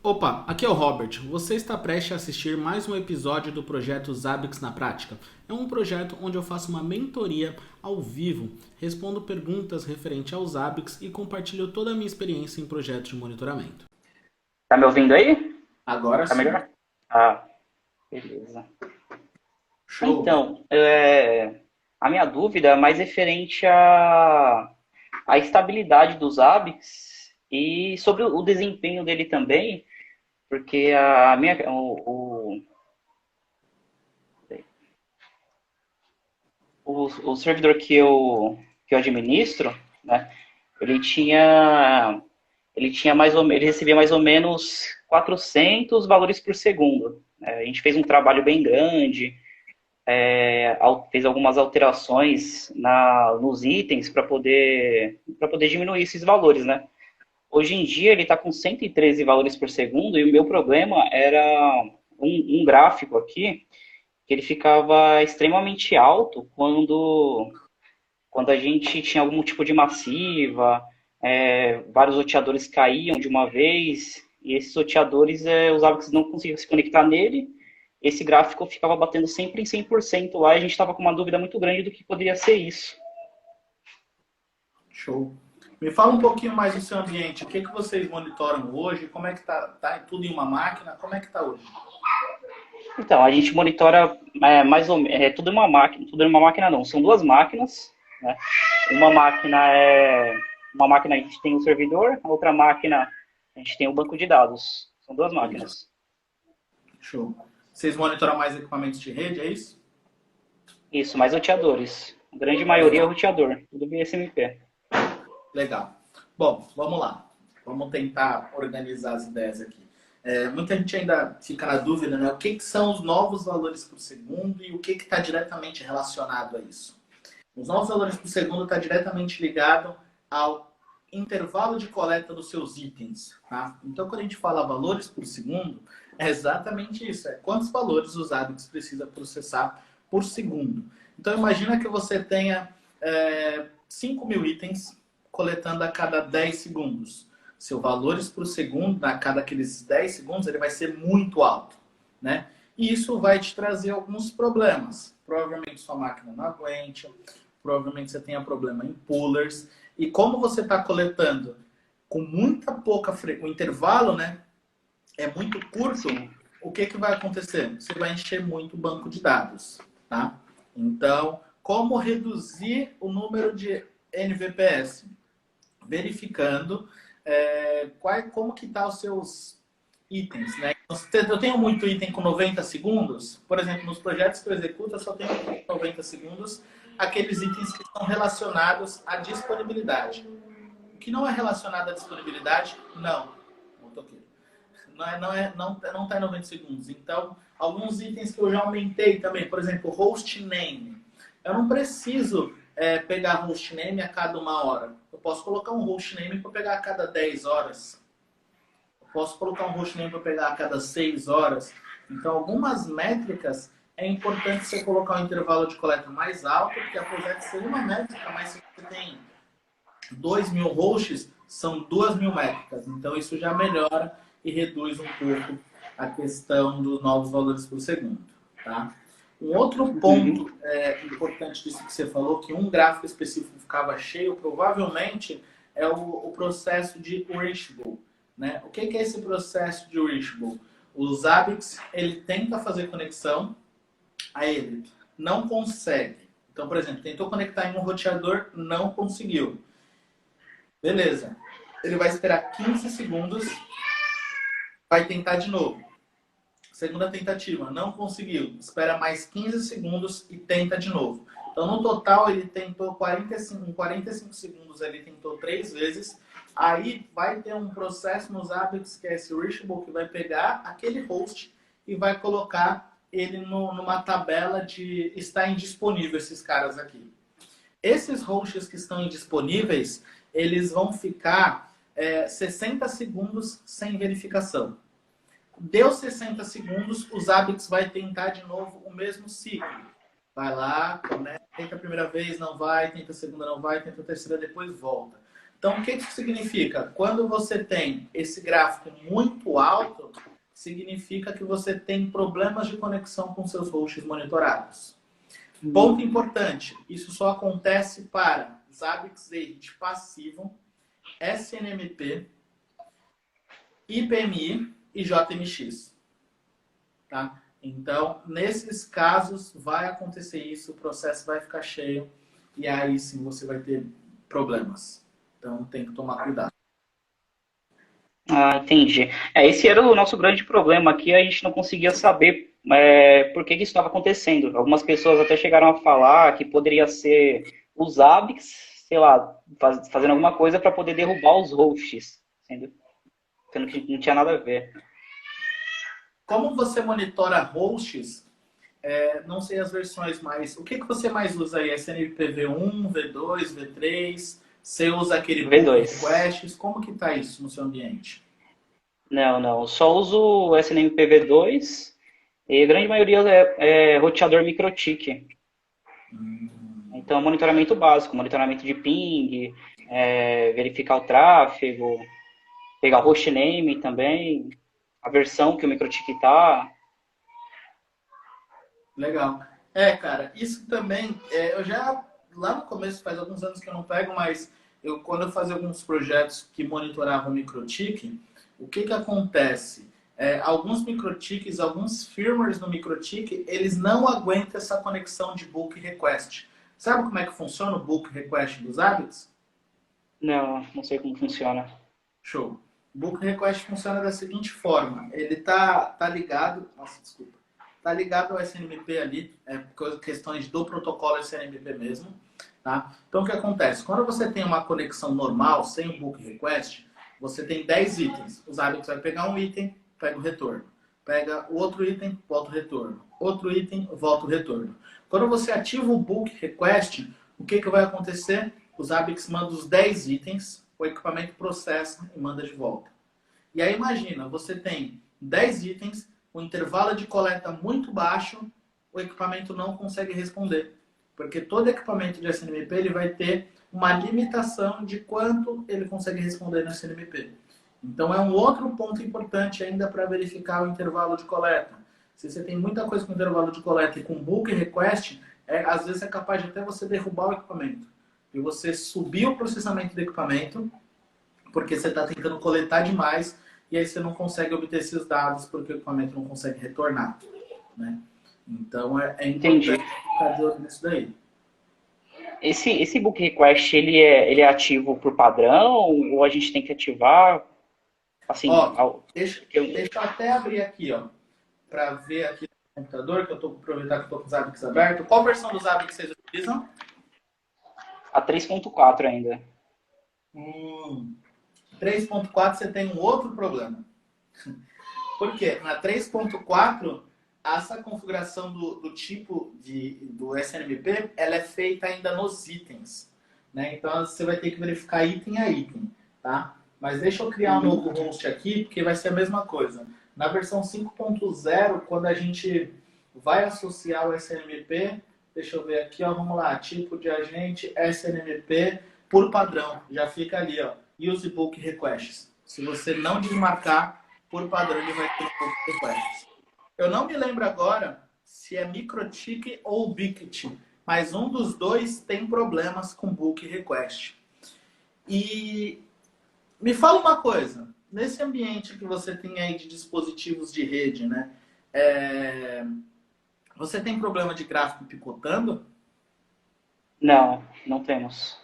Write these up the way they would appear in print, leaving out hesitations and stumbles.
Opa, aqui é o Robert. Você está prestes a assistir mais um episódio do projeto Zabbix na Prática. É um projeto onde eu faço uma mentoria ao vivo, respondo perguntas referentes aos Zabbix e compartilho toda a minha experiência em projetos de monitoramento. Tá me ouvindo aí? Agora Tá sim. melhor? Ah, beleza. Show. Então, a minha dúvida é mais referente à estabilidade dos ABICs e sobre o desempenho dele também, porque o servidor que eu administro, né, ele tinha, ele recebia mais ou menos 400 valores por segundo. A gente fez um trabalho bem grande, fez algumas alterações nos itens para poder diminuir esses valores, né? Hoje em dia ele está com 113 valores por segundo e o meu problema era um gráfico aqui que ele ficava extremamente alto quando a gente tinha algum tipo de massiva, vários roteadores caíam de uma vez e esses roteadores os hábitos não conseguiam se conectar nele. Esse gráfico ficava batendo sempre em 100% lá e a gente estava com uma dúvida muito grande do que poderia ser isso. Show. Me fala um pouquinho mais do seu ambiente. O que vocês monitoram hoje? Como é que tá tudo em uma máquina? Como é que tá hoje? Então, a gente monitora mais ou menos, tudo em uma máquina não, são duas máquinas, né? Uma máquina a gente tem o servidor, a outra máquina a gente tem o banco de dados. São duas máquinas. Show. Vocês monitoram mais equipamentos de rede, é isso? Isso, mais roteadores. A grande maioria é roteador, tudo via SMP. Legal. Bom, vamos lá. Vamos tentar organizar as ideias aqui. Muita gente ainda fica na dúvida, né? O que são os novos valores por segundo e o que está diretamente relacionado a isso? Os novos valores por segundo está diretamente ligado ao intervalo de coleta dos seus itens. Tá? Então, quando a gente fala valores por segundo, é exatamente isso. É quantos valores os hábitos precisa processar por segundo. Então, imagina que você tenha 5.000 itens coletando a cada 10 segundos. Seu valores por segundo, a cada aqueles 10 segundos, ele vai ser muito alto, né? E isso vai te trazer alguns problemas. Provavelmente sua máquina não aguente, provavelmente você tenha problema em pullers. E como você está coletando com muita pouca frequência, o intervalo, né, é muito curto, o que vai acontecer? Você vai encher muito o banco de dados, tá? Então, como reduzir o número de NVPS? Verificando como que tá os seus itens, né? Eu tenho muito item com 90 segundos, por exemplo, nos projetos que eu executo, eu só tenho 90 segundos aqueles itens que estão relacionados à disponibilidade. O que não é relacionado à disponibilidade, não toqueiro. Não está em 90 segundos. Então, alguns itens que eu já aumentei também, por exemplo, host name. Eu não preciso pegar hostname a cada 1 hora. Eu posso colocar um hostname para pegar a cada 10 horas. Eu posso colocar um hostname para pegar a cada 6 horas. Então, algumas métricas é importante você colocar um intervalo de coleta mais alto, porque apesar de ser uma métrica, mas se você tem 2.000 hosts, são 2.000 métricas. Então, isso já melhora e reduz um pouco a questão dos novos valores por segundo. Tá? Um outro ponto importante disso que você falou, que um gráfico específico ficava cheio, provavelmente é o processo de Wishbowl, né? O que é esse processo de Wishbowl? O Zabbix, ele tenta fazer conexão, aí ele não consegue. Então, por exemplo, tentou conectar em um roteador, não conseguiu. Beleza. Ele vai esperar 15 segundos, vai tentar de novo. Segunda tentativa, não conseguiu. Espera mais 15 segundos e tenta de novo. Então, no total, ele tentou 45 segundos, ele tentou 3 vezes. Aí vai ter um processo nos Zabbix, que é esse Reachable, que vai pegar aquele host e vai colocar ele numa tabela de está indisponível, esses caras aqui. Esses hosts que estão indisponíveis, eles vão ficar 60 segundos sem verificação. Deu 60 segundos, o Zabbix vai tentar de novo o mesmo ciclo. Vai lá, tenta a primeira vez, não vai, tenta a segunda, não vai, tenta a terceira, depois volta. Então, o que isso significa? Quando você tem esse gráfico muito alto, significa que você tem problemas de conexão com seus hosts monitorados. Ponto importante, isso só acontece para Zabbix Edit passivo, SNMP, IPMI e JMX. Tá? Então, nesses casos, vai acontecer isso, o processo vai ficar cheio e aí sim você vai ter problemas. Então, tem que tomar cuidado. Ah, entendi. Esse era o nosso grande problema aqui, a gente não conseguia saber por que que isso estava acontecendo. Algumas pessoas até chegaram a falar que poderia ser os Zabbix, sei lá, fazendo alguma coisa para poder derrubar os hosts, sendo que não tinha nada a ver. Como você monitora hosts, não sei as versões, mas o que você mais usa aí? SNMP V1, V2, V3? Você usa aquele V2. pull requests? Como que tá isso no seu ambiente? Não. Só uso o SNMPv2 e a grande maioria é roteador MikroTik. Então, monitoramento básico, monitoramento de ping, verificar o tráfego, pegar o hostname também, a versão que o MikroTik está. Legal. Cara, isso também, eu já, lá no começo, faz alguns anos que eu não pego, mas quando eu fazia alguns projetos que monitoravam o MikroTik, o que que acontece? Alguns MikroTiks, alguns firmwares no MikroTik, eles não aguentam essa conexão de book request. Sabe como é que funciona o book request dos Zabbix? Não sei como funciona. Show. O book request funciona da seguinte forma. Ele tá ligado... Nossa, desculpa. Tá ligado ao SNMP ali, questões do protocolo SNMP mesmo. Tá? Então, o que acontece? Quando você tem uma conexão normal, sem o book request, você tem 10 itens. O Zabbix vai pegar um item, pega o retorno. Pega o outro item, volta o retorno. Outro item, volta o retorno. Quando você ativa o book request, o que vai acontecer? O Zabbix manda os 10 itens, o equipamento processa e manda de volta. E aí imagina, você tem 10 itens, o intervalo de coleta muito baixo, o equipamento não consegue responder. Porque todo equipamento de SNMP ele vai ter uma limitação de quanto ele consegue responder no SNMP. Então é um outro ponto importante ainda para verificar o intervalo de coleta. Se você tem muita coisa com intervalo de coleta e com book request, às vezes é capaz de até você derrubar o equipamento. E você subir o processamento do equipamento, porque você está tentando coletar demais, e aí você não consegue obter esses dados porque o equipamento não consegue retornar. Né? Então é importante ficar de olho nisso daí. Esse book request, ele é ativo por padrão ou a gente tem que ativar? Assim, deixa eu até abrir aqui, para ver aqui no computador, que eu estou aproveitar que eu estou com o Zabbix aberto. Qual versão do Zabbix vocês utilizam? A 3.4 ainda. 3.4 você tem um outro problema. Por quê? Na 3.4, essa configuração do tipo do SNMP, ela é feita ainda nos itens. Né? Então, você vai ter que verificar item a item. Tá? Mas deixa eu criar um novo host aqui, porque vai ser a mesma coisa. Na versão 5.0, quando a gente vai associar o SNMP, deixa eu ver aqui, vamos lá, tipo de agente SNMP por padrão. Já fica ali, use book requests. Se você não desmarcar, por padrão ele vai ter um book requests. Eu não me lembro agora se é MikroTik ou Biqt, mas um dos dois tem problemas com book request. E me fala uma coisa, nesse ambiente que você tem aí de dispositivos de rede, né? Você tem problema de gráfico picotando? Não temos.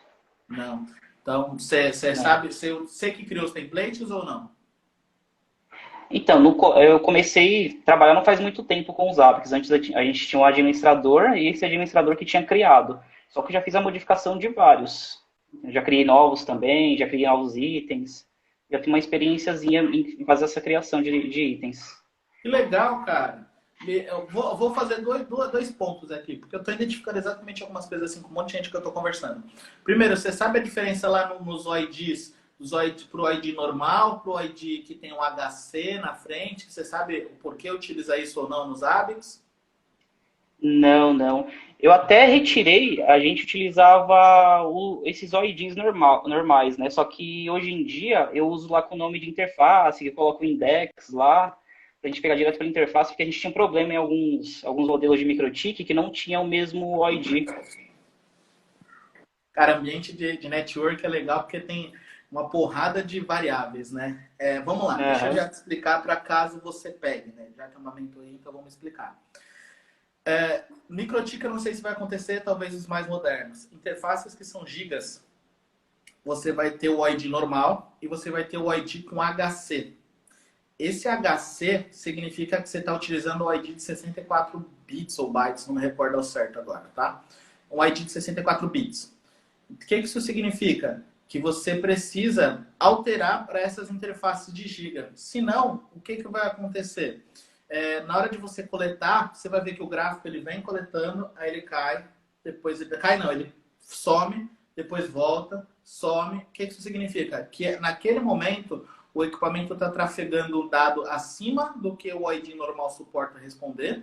Não. Então, você sabe, você que criou os templates ou não? Então, eu comecei a trabalhar não faz muito tempo com os Zabbix. Antes a gente tinha um administrador e esse administrador que tinha criado. Só que já fiz a modificação de vários. Eu já criei novos também, já criei novos itens. Já tenho uma experiênciazinha em fazer essa criação de itens. Que legal, cara. Eu vou fazer dois pontos aqui, porque eu estou identificando exatamente algumas coisas assim com um monte de gente que eu estou conversando. Primeiro, você sabe a diferença lá nos OIDs, para o OID normal, para o OID que tem um HC na frente? Você sabe o porquê utilizar isso ou não nos Zabbix? Não. Eu até retirei, a gente utilizava esses OIDs normais, né? Só que hoje em dia eu uso lá com o nome de interface, eu coloco o index lá, pra gente pegar direto pela interface, porque a gente tinha um problema em alguns modelos de MikroTik que não tinham o mesmo OID. Cara, ambiente de network é legal porque tem uma porrada de variáveis, né? Vamos lá, deixa eu já te explicar para caso você pegue, né? Já que é uma mentoria, então vamos explicar. MikroTik, eu não sei se vai acontecer, talvez os mais modernos. Interfaces que são gigas, você vai ter o OID normal e você vai ter o OID com HC. Esse HC significa que você está utilizando o OID de 64 bits ou bytes, não me recordo ao certo agora, tá? Um OID de 64 bits. O que isso significa? Que você precisa alterar para essas interfaces de giga. Senão, o que vai acontecer? Na hora de você coletar, você vai ver que o gráfico ele vem coletando, aí ele cai, depois ele cai não, ele some, depois volta, some. O que isso significa? Que naquele momento o equipamento está trafegando um dado acima do que o OID normal suporta responder,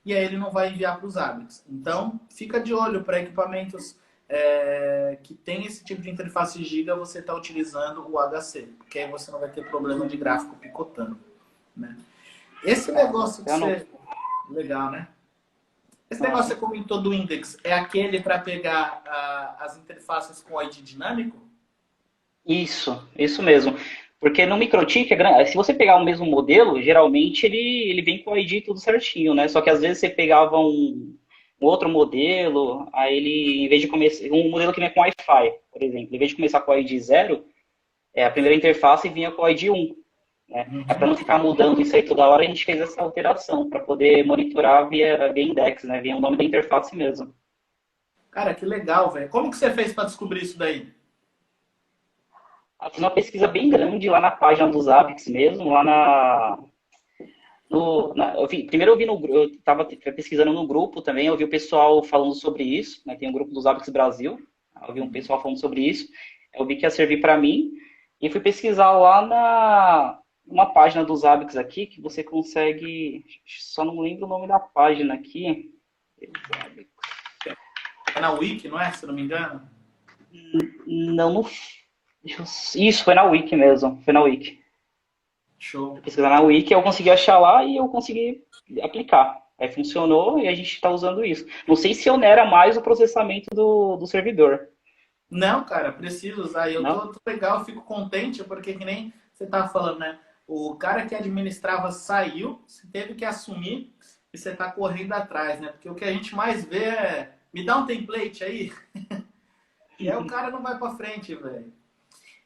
e aí ele não vai enviar para os hábitos. Então, fica de olho para equipamentos que tem esse tipo de interface giga, você está utilizando o HC, porque aí você não vai ter problema de gráfico picotando, né? Esse negócio que você... Legal, né? Esse negócio que você comentou do index, é aquele para pegar as interfaces com OID dinâmico? Isso mesmo. Porque no MikroTik, se você pegar o mesmo modelo, geralmente ele vem com o ID tudo certinho, né? Só que às vezes você pegava um outro modelo, aí ele, em vez de começar, um modelo que vem com Wi-Fi, por exemplo, em vez de começar com o ID 0, a primeira interface vinha com o ID 1. Né? Para não ficar mudando isso aí toda hora, a gente fez essa alteração, para poder monitorar via index, né? Via o nome da interface mesmo. Cara, que legal, velho. Como que você fez para descobrir isso daí? Fiz uma pesquisa bem grande lá na página dos Zabbix mesmo, lá primeiro eu vi eu estava pesquisando no grupo também, eu vi o pessoal falando sobre isso, né, tem um grupo dos Zabbix Brasil, eu vi um pessoal falando sobre isso, eu vi que ia servir para mim, e fui pesquisar lá numa página dos Zabbix aqui, que você consegue, só não lembro o nome da página aqui. É na Wiki, não é? Se eu não me engano? Não. Isso, foi na Wiki mesmo, foi na Wiki. Show. Pesquisar na Wiki, eu consegui achar lá e eu consegui aplicar. Aí funcionou e a gente está usando isso. Não sei se onera mais o processamento do servidor. Não, cara, preciso usar. Eu Não? tô legal, fico contente, porque que nem você tava falando, né? O cara que administrava saiu, você teve que assumir e você tá correndo atrás, né? Porque o que a gente mais vê é, me dá um template aí. E aí o cara não vai pra frente, velho.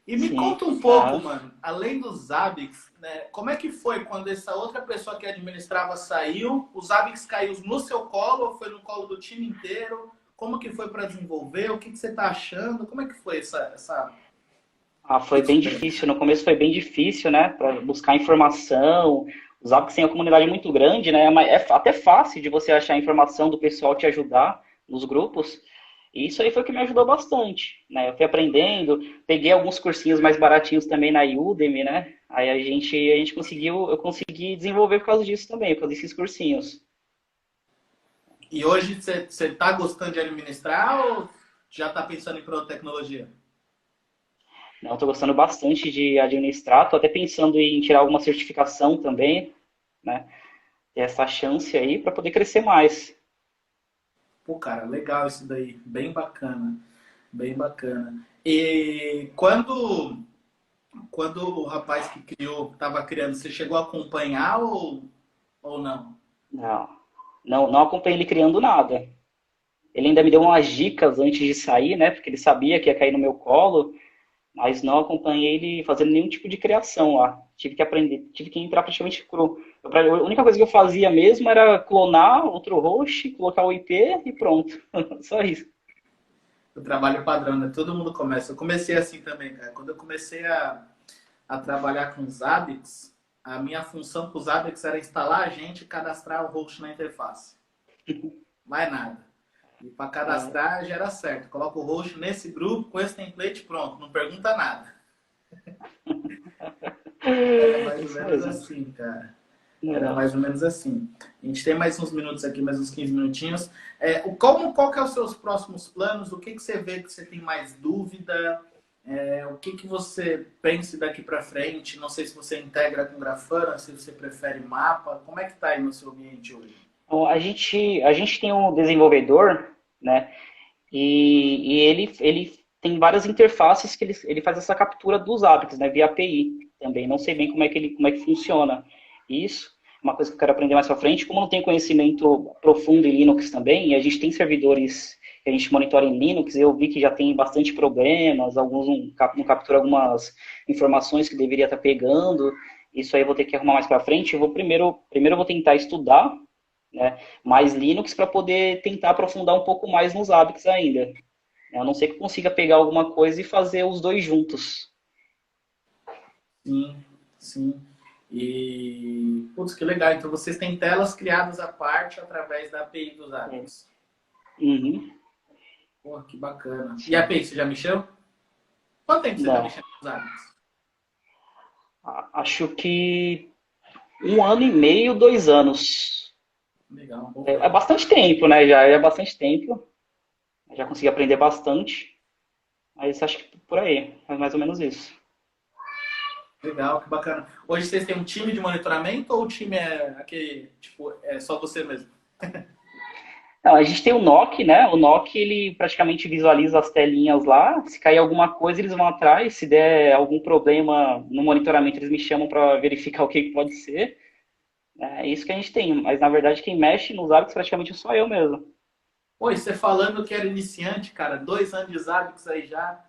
E me conta um pouco, mano, além dos Zabbix, né? Como é que foi quando essa outra pessoa que administrava saiu? Os Zabbix caiu no seu colo ou foi no colo do time inteiro? Como que foi para desenvolver? O que você está achando? Como é que foi essa... Foi bem difícil. No começo foi bem difícil, né? Para buscar informação. Os Zabbix tem uma comunidade muito grande, né? Mas é até fácil de você achar informação do pessoal te ajudar nos grupos. E isso aí foi o que me ajudou bastante, né? Eu fui aprendendo, peguei alguns cursinhos mais baratinhos também na Udemy, né? Aí eu consegui desenvolver por causa disso também, por causa desses cursinhos. E hoje você está gostando de administrar ou já está pensando em outra tecnologia? Não, estou gostando bastante de administrar, estou até pensando em tirar alguma certificação também, né? Ter essa chance aí para poder crescer mais. Pô, cara, legal isso daí. Bem bacana. Bem bacana. E quando o rapaz que estava criando, você chegou a acompanhar ou não? Não acompanhei ele criando nada. Ele ainda me deu umas dicas antes de sair, né? Porque ele sabia que ia cair no meu colo, mas não acompanhei ele fazendo nenhum tipo de criação lá. Tive que aprender, tive que entrar praticamente cru. A única coisa que eu fazia mesmo era clonar outro host, colocar o IP e pronto. Só isso. O trabalho padrão, né? Todo mundo começa. Eu comecei assim também, cara. Quando eu comecei a trabalhar com os Zabbix, a minha função com os Zabbix era instalar a gente e cadastrar o host na interface. Mais nada. E para cadastrar já era certo. Coloca o host nesse grupo, com esse template, pronto. Não pergunta nada. Era mais ou menos assim, cara. Era mais ou menos assim. A gente tem mais uns minutos aqui, mais uns 15 minutinhos. Qual que é os seus próximos planos? O que você vê que você tem mais dúvida? O que que você pensa daqui para frente? Não sei se você integra com Grafana, se você prefere mapa. Como é que está aí no seu ambiente hoje? Então, a gente tem um desenvolvedor, né? E ele tem várias interfaces que ele faz essa captura dos hábitos, né? Via API também. Não sei bem como é que funciona isso. Uma coisa que eu quero aprender mais para frente. Como não tenho conhecimento profundo em Linux também, e a gente tem servidores que a gente monitora em Linux, eu vi que já tem bastante problemas, alguns não captura algumas informações que deveria estar pegando. Isso aí eu vou ter que arrumar mais para frente. Primeiro eu vou tentar estudar, né, mais Linux para poder tentar aprofundar um pouco mais nos hábitos ainda. A não ser que eu consiga pegar alguma coisa e fazer os dois juntos. Sim, sim. E, putz, que legal. Então, vocês têm telas criadas à parte através da API dos É. hábitos. Uhum. Pô, que bacana. E a Sim. API, você já mexeu? Quanto tempo você está Não. mexendo com os hábitos? Acho que 1 ano e meio, 2 anos. Legal, um bom É tempo. bastante tempo, né? Já é bastante tempo. Já consegui aprender bastante. Mas acho que por aí. É mais ou menos isso. Legal, que bacana. Hoje vocês têm um time de monitoramento ou o time é aquele, tipo, é só você mesmo? Não, a gente tem o NOC, né? O NOC, ele praticamente visualiza as telinhas lá. Se cair alguma coisa, eles vão atrás. Se der algum problema no monitoramento, eles me chamam para verificar o que pode ser. É isso que a gente tem. Mas, na verdade, quem mexe nos hábitos praticamente sou eu mesmo. Pô, e você falando que era iniciante, cara, 2 anos de hábitos aí já,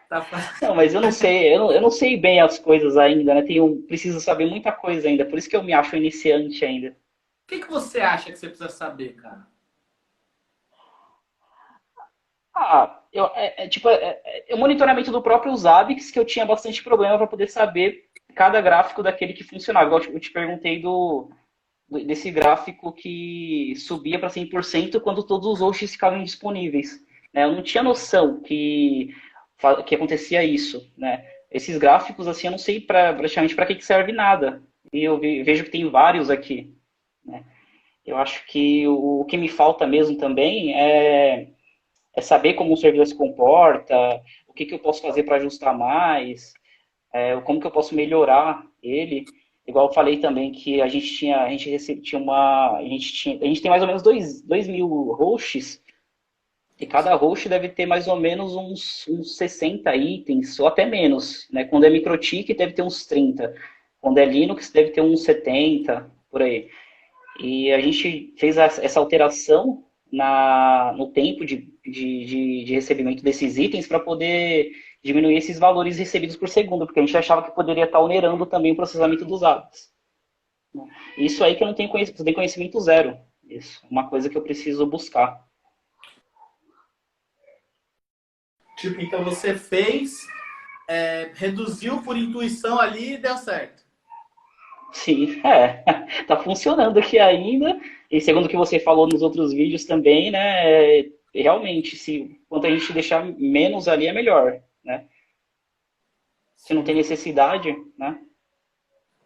tá fazendo. Não, mas eu não sei, eu não sei bem as coisas ainda, né? Preciso saber muita coisa ainda. Por isso que eu me acho iniciante ainda. O que que você acha que você precisa saber, cara? O monitoramento do próprio Zabbix que eu tinha bastante problema para poder saber cada gráfico daquele que funcionava. Igual eu te perguntei desse gráfico que subia para 100% quando todos os hosts ficavam disponíveis, né? Eu não tinha noção que acontecia isso, né? Esses gráficos, assim, eu não sei praticamente para que serve nada. E vejo que tem vários aqui, né? Eu acho que o que me falta mesmo também é saber como o servidor se comporta, o que eu posso fazer para ajustar mais, como que eu posso melhorar ele. Igual eu falei também que a gente tem mais ou menos 2 mil hosts, e cada host deve ter mais ou menos uns 60 itens, ou até menos, né? Quando é microtik, deve ter uns 30. Quando é Linux, deve ter uns 70, por aí. E a gente fez essa alteração no tempo de recebimento desses itens para poder diminuir esses valores recebidos por segundo, porque a gente achava que poderia estar onerando também o processamento dos dados. Isso aí que eu não tenho conhecimento, tem conhecimento zero. Isso, uma coisa que eu preciso buscar. Tipo, então você fez, reduziu por intuição ali e deu certo. Sim, tá funcionando aqui ainda. E segundo o que você falou nos outros vídeos também, né? Realmente, se quanto a gente deixar menos ali é melhor, né? Se não tem Sim, necessidade, né?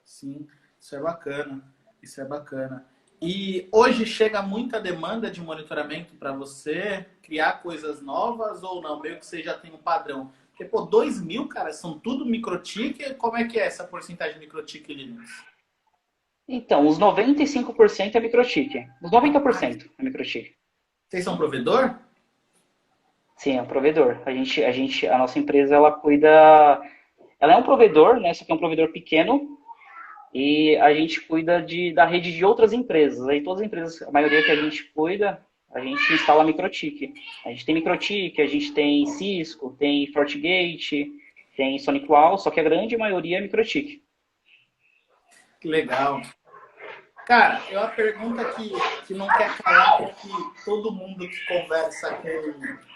sim, isso é bacana. Isso é bacana. E hoje chega muita demanda de monitoramento para você criar coisas novas ou não? Meio que você já tem um padrão. Porque, pô, 2 mil, cara, são tudo microtik. Como é que é essa porcentagem de microtik Linux? Então, os 95% é microtik. Os Rapaz, 90% é microtik. vocês são provedor? Sim, é um provedor. A nossa empresa, ela cuida. Ela é um provedor, né? Só que é um provedor pequeno. E a gente cuida da rede de outras empresas. Aí todas as empresas, a maioria que a gente cuida, a gente instala microtik. A gente tem microtik, a gente tem Cisco, tem FortiGate, tem SonicWall, só que a grande maioria é microtik. Que legal. Cara, é uma pergunta que não quer calar, porque todo mundo que conversa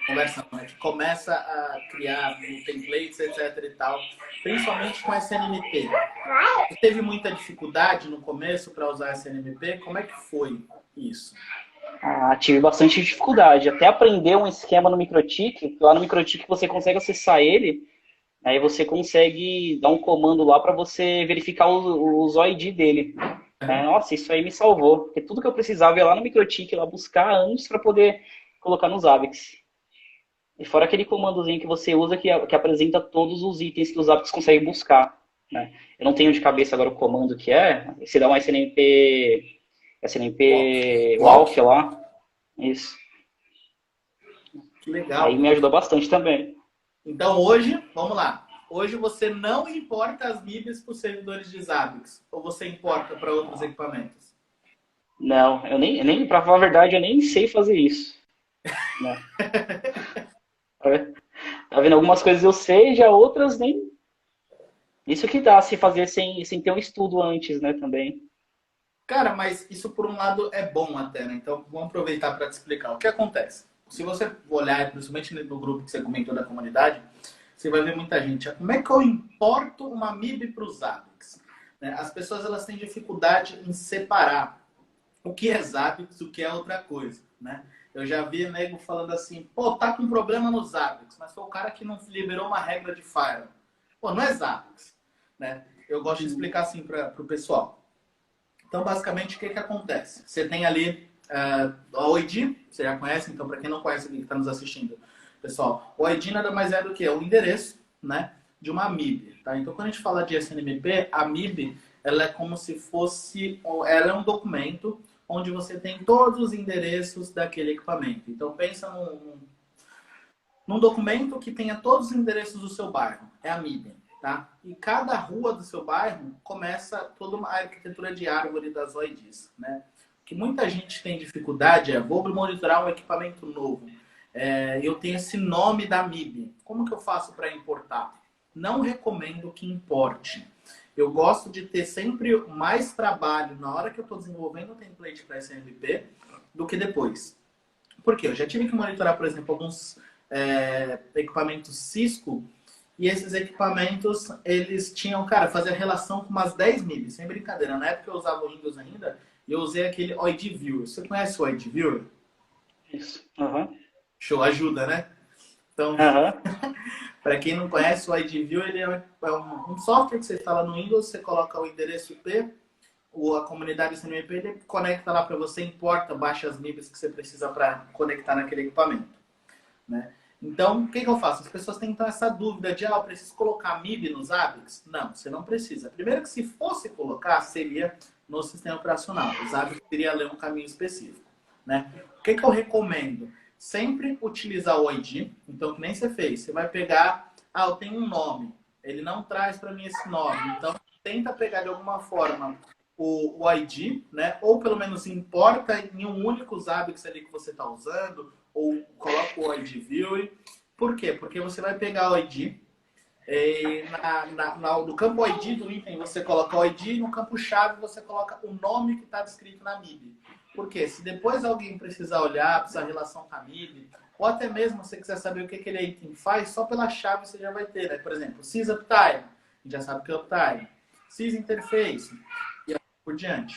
conversa não, né? Que começa a criar templates, etc e tal, principalmente com SNMP. Você teve muita dificuldade no começo para usar SNMP? Como é que foi isso? Tive bastante dificuldade. Até aprender um esquema no microtik, lá no microtik você consegue acessar ele, aí você consegue dar um comando lá para você verificar os OID dele. Nossa, isso aí me salvou. Porque tudo que eu precisava ia lá no microtik, lá buscar antes para poder colocar nos AVIX. E fora aquele comandozinho que você usa que apresenta todos os itens que os hábitos conseguem buscar, né? Eu não tenho de cabeça agora o comando que é. Você dá um Walk. SNMP Walk. walk lá. Isso. Que Aí legal. me ajudou bastante também. Então hoje, vamos lá. Hoje você não importa as MIBs para os servidores de Zabbix, ou você importa para outros equipamentos? Não, pra falar a verdade, eu nem sei fazer isso, né? Tá vendo? Algumas coisas eu sei, já outras nem. Isso que dá se fazer sem ter um estudo antes, né, também. Cara, mas isso por um lado é bom até, né? Então vamos aproveitar para te explicar. O que acontece? Se você olhar, principalmente no grupo que você comentou da comunidade, você vai ver muita gente. Como é que eu importo uma MIB para os Zabbix? Né? As pessoas elas têm dificuldade em separar o que é Zabbix, o que é outra coisa, né? Eu já vi nego falando assim, pô, tá com problema no Zabbix, mas foi o cara que não liberou uma regra de Firewall. Pô, não é Zabbix, né? Eu gosto de explicar assim para o pessoal. Então, basicamente, o que acontece? Você tem ali a OID, você já conhece, então, para quem não conhece aqui que está nos assistindo, pessoal, o OID nada mais é do que o endereço, né, de uma MIB. Tá? Então, quando a gente fala de SNMP, a MIB ela é como se fosse, ela é um documento onde você tem todos os endereços daquele equipamento. Então, pensa num documento que tenha todos os endereços do seu bairro. É a MIB. Tá? E cada rua do seu bairro começa toda uma arquitetura de árvore das OIDs. Né? O que muita gente tem dificuldade é, vou monitorar um equipamento novo. Eu tenho esse nome da MIB. Como que eu faço para importar? Não recomendo que importe. Eu gosto de ter sempre mais trabalho na hora que eu estou desenvolvendo o template para SNMP do que depois. Por quê? Eu já tive que monitorar, por exemplo, alguns equipamentos Cisco. E esses equipamentos, eles tinham, cara, fazer relação com umas 10 MIBs, sem brincadeira. Na época eu usava o Windows ainda, e eu usei aquele OID Viewer. Você conhece o OID Viewer? Isso. Uhum. Show, ajuda, né? Então, Uhum. para quem não conhece, o OID Viewer ele é um software que você instala no Windows, você coloca o endereço IP, a comunidade CNMP, ele conecta lá para você, importa, baixa as MIBs que você precisa para conectar naquele equipamento, né? Então, o que eu faço? As pessoas têm então essa dúvida de, eu preciso colocar MIB nos Zabbix? Não, você não precisa. Primeiro que se fosse colocar, seria no sistema operacional. O Zabbix teria ler um caminho específico, né? O que eu recomendo? Sempre utilizar o OID. Então, que nem você fez. Você vai pegar, eu tenho um nome. Ele não traz para mim esse nome. Então, tenta pegar de alguma forma o ID, né? Ou pelo menos importa em um único Zabbix ali que você está usando, ou coloca o ID View. Por quê? Porque você vai pegar o ID, no campo ID do item você coloca o ID, no campo chave você coloca o nome que está descrito na MIB. Por quê? Se depois alguém precisar olhar, precisar relação com a MIB, ou até mesmo você quiser saber o que aquele item faz, só pela chave você já vai ter, né? Por exemplo, sys uptime, a gente já sabe que é uptime. Sys interface, e assim por diante.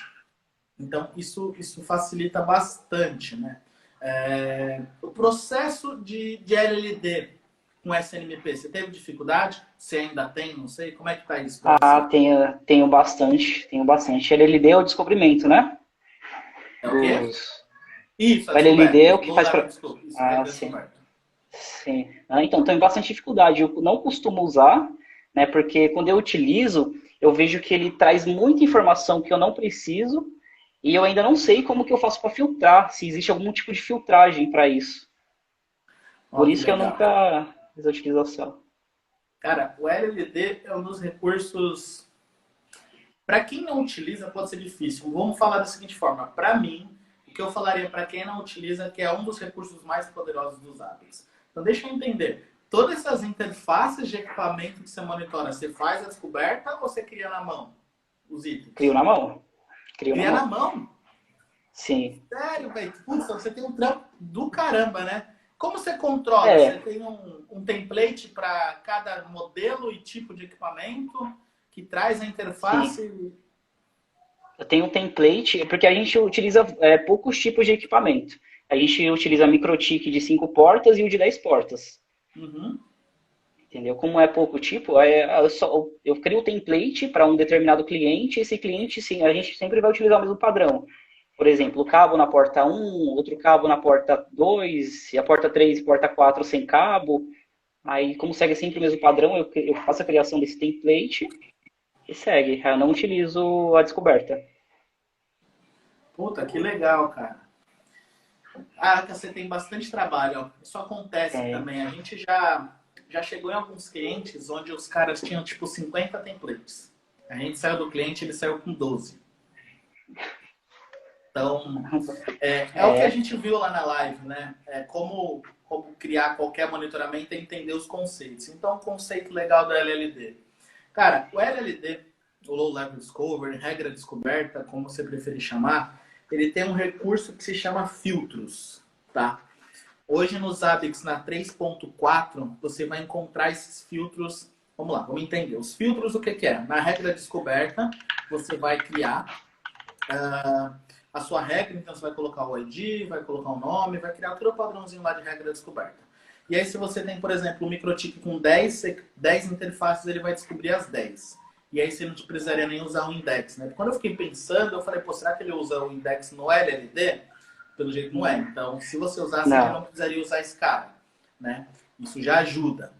Então, isso facilita bastante, né? O processo de LLD com SNMP, você teve dificuldade? Você ainda tem? Não sei. Como é que tá isso para você? Tenho bastante, tenho bastante. LLD é o descobrimento, né? É o quê? Dos... Isso, a O LLD é descoberta. o que faz para... Desculpa. Isso, regra da sim. descoberta. Sim. Então, tenho bastante dificuldade. Eu não costumo usar, né? Porque quando eu utilizo, eu vejo que ele traz muita informação que eu não preciso e eu ainda não sei como que eu faço para filtrar, se existe algum tipo de filtragem para isso. Por Ó, que isso que eu legal. nunca fiz a utilização. Cara, o LLD é um dos recursos... Para quem não utiliza, pode ser difícil. Vamos falar da seguinte forma. Para mim, o que eu falaria para quem não utiliza, que é um dos recursos mais poderosos dos Zabbix. Então, deixa eu entender. Todas essas interfaces de equipamento que você monitora, você faz a descoberta ou você cria na mão os itens? Crio na mão. Crio na Cria na mão. mão? Sim. Sério, velho? Putz, você tem um trampo do caramba, né? Como você controla? Você É, tem um template para cada modelo e tipo de equipamento que traz a sim. interface? Eu tenho um template, porque a gente utiliza poucos tipos de equipamento. A gente utiliza microtik de 5 portas e o de 10 portas. Uhum. Entendeu? Como é pouco tipo, eu crio o template para um determinado cliente, esse cliente, sim, a gente sempre vai utilizar o mesmo padrão. por exemplo, o cabo na porta 1, outro cabo na porta 2, e a porta 3 e porta 4 sem cabo. Aí, como segue sempre o mesmo padrão, eu faço a criação desse template e segue. Eu não utilizo a descoberta. Puta, que legal, cara. Ah, você tem bastante trabalho. Ó. Isso acontece Tem. também. A gente já chegou em alguns clientes onde os caras tinham tipo 50 templates. A gente saiu do cliente, ele saiu com 12. Então, é o que a É, gente viu lá na live, né? É como criar qualquer monitoramento e entender os conceitos. Então, o conceito legal do LLD. Cara, o LLD, o Low Level Discovery, regra descoberta, como você preferir chamar, ele tem um recurso que se chama filtros, tá? Hoje no Zabbix, na 3.4, você vai encontrar esses filtros. Vamos lá, vamos entender. Os filtros, o que que é? Na regra descoberta, você vai criar a sua regra, então você vai colocar o ID, vai colocar o nome, vai criar todo o padrãozinho lá de regra descoberta. E aí, se você tem, por exemplo, um microtik com 10 interfaces, ele vai descobrir as 10. E aí você não precisaria nem usar o index, né? Quando eu fiquei pensando, eu falei, pô, será que ele usa o index no LLD? Pelo jeito não é. Então, se você usasse, ele não não. precisaria usar esse cara, né? Isso já ajuda.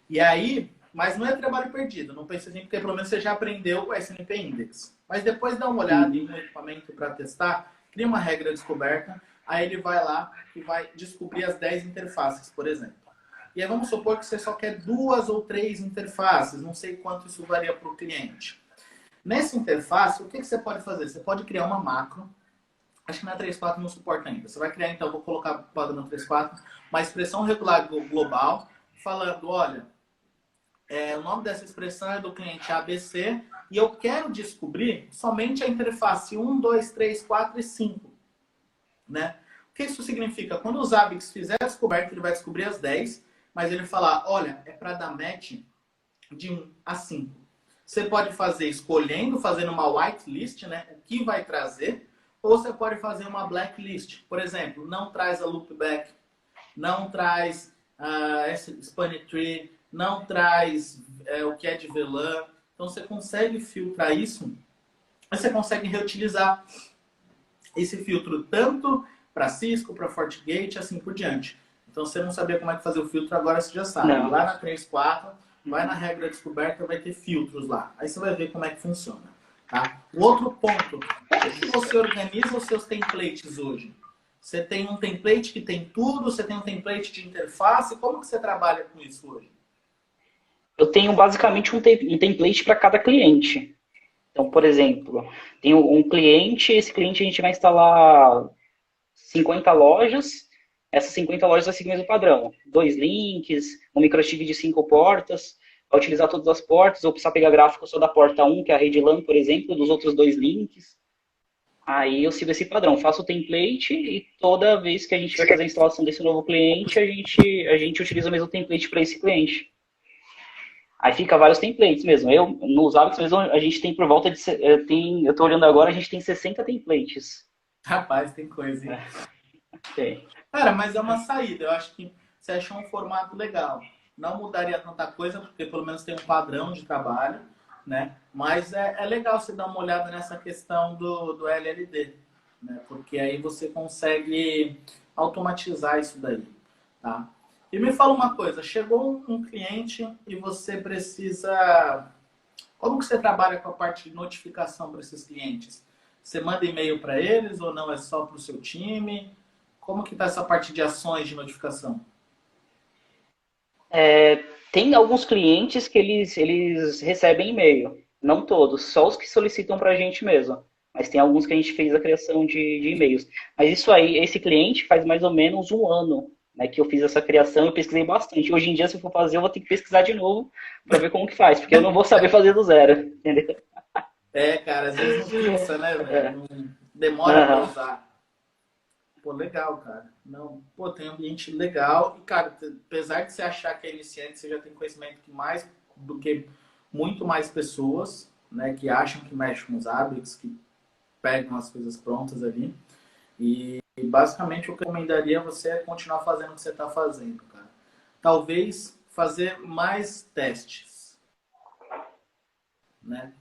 E aí, mas não é trabalho perdido, não pense assim, porque pelo menos você já aprendeu o SNP Index. Mas depois dá uma olhada em um equipamento para testar, cria uma regra descoberta, aí ele vai lá e vai descobrir as 10 interfaces, por exemplo. E aí vamos supor que você só quer 2 ou 3 interfaces, não sei quanto isso varia para o cliente. Nessa interface, o que você pode fazer? Você pode criar uma macro, acho que na 3.4 não suporta ainda. Você vai criar, então, vou colocar o padrão 3.4, uma expressão regular global, falando, olha, o nome dessa expressão é do cliente ABC e eu quero descobrir somente a interface 1, 2, 3, 4 e 5. Né? O que isso significa? Quando o Zabbix fizer a descoberta, ele vai descobrir as 10, mas ele falar, olha, é para dar match de 1 a 5. Você pode fazer escolhendo, fazendo uma whitelist, né? O que vai trazer, ou você pode fazer uma blacklist. Por exemplo, não traz a loopback, não traz esse span tree, não traz o que é de VLAN. Então você consegue filtrar isso, mas você consegue reutilizar esse filtro tanto para Cisco, para FortiGate, assim por diante. Então, se você não sabia como é que fazer o filtro, agora você já sabe. Não. Lá na 3.4, vai na regra descoberta, vai ter filtros lá. Aí você vai ver como é que funciona. Tá? O outro ponto, como que você organiza os seus templates hoje? Você tem um template que tem tudo, você tem um template de interface, como que você trabalha com isso hoje? Eu tenho basicamente um template para cada cliente. Então, por exemplo, tem um cliente, esse cliente a gente vai instalar 50 lojas, essas 50 lojas vai seguir o mesmo padrão. 2 links, um microchip de 5 portas, vai utilizar todas as portas, ou precisar pegar gráfico só da porta 1, que é a rede LAN, por exemplo, dos outros 2 links. Aí eu sigo esse padrão, faço o template e toda vez que a gente vai fazer a instalação desse novo cliente, a gente utiliza o mesmo template para esse cliente. Aí fica vários templates mesmo. Nos hábitos mesmo, a gente tem por volta de... eu estou olhando agora, a gente tem 60 templates. Rapaz, tem coisa, hein? Tem. Cara, mas é uma saída. Eu acho que você achou um formato legal. Não mudaria tanta coisa, porque pelo menos tem um padrão de trabalho, né? Mas é legal você dar uma olhada nessa questão do LLD, né? Porque aí você consegue automatizar isso daí, tá? E me fala uma coisa, chegou um cliente e você precisa... Como que você trabalha com a parte de notificação para esses clientes? Você manda e-mail para eles ou não é só para o seu time? Como que está essa parte de ações de notificação? Tem alguns clientes que eles recebem e-mail. Não todos, só os que solicitam para a gente mesmo. Mas tem alguns que a gente fez a criação de e-mails. Mas isso aí, esse cliente faz mais ou menos um ano, né, que eu fiz essa criação. Eu pesquisei bastante. Hoje em dia, se eu for fazer, eu vou ter que pesquisar de novo para ver como que faz, porque eu não vou saber fazer do zero, entendeu? Cara, às vezes não fixa, né, velho? É. Não demora para usar. Pô, legal, cara. Não, pô, tem um ambiente legal. E, cara, apesar de você achar que é iniciante, você já tem conhecimento que mais do que muito mais pessoas, né, que acham que mexem com os hábitos, que pegam as coisas prontas ali. E basicamente o que eu recomendaria você é continuar fazendo o que você está fazendo, cara. Talvez fazer mais testes, né?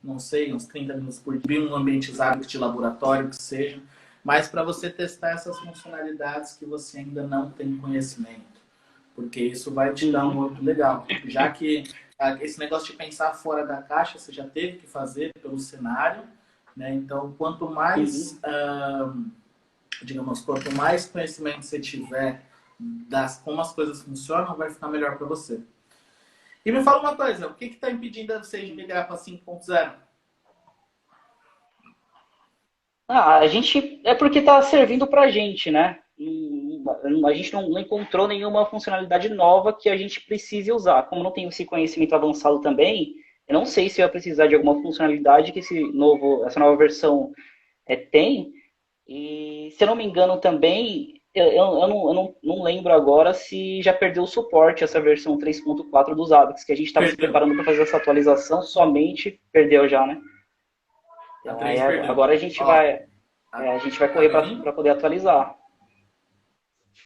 Não sei, uns 30 minutos por dia, um ambiente hábitos de laboratório que seja, mas para você testar essas funcionalidades que você ainda não tem conhecimento, porque isso vai te dar um up legal. Já que esse negócio de pensar fora da caixa, você já teve que fazer pelo cenário, né? Então, quanto mais, digamos, quanto mais conhecimento você tiver das como as coisas funcionam, vai ficar melhor para você. E me fala uma coisa, o que está impedindo você de migrar para 5.0? A gente é porque está servindo para a gente, né? A gente não encontrou nenhuma funcionalidade nova que a gente precise usar. Como não tem esse conhecimento avançado também, eu não sei se vai precisar de alguma funcionalidade que essa nova versão tem. E se eu não me engano também, eu não lembro agora se já perdeu o suporte essa versão 3.4 dos Zabbix, que a gente estava se preparando para fazer essa atualização, somente perdeu já, né? A Então, 3 perdeu. agora a gente vai correr para poder atualizar.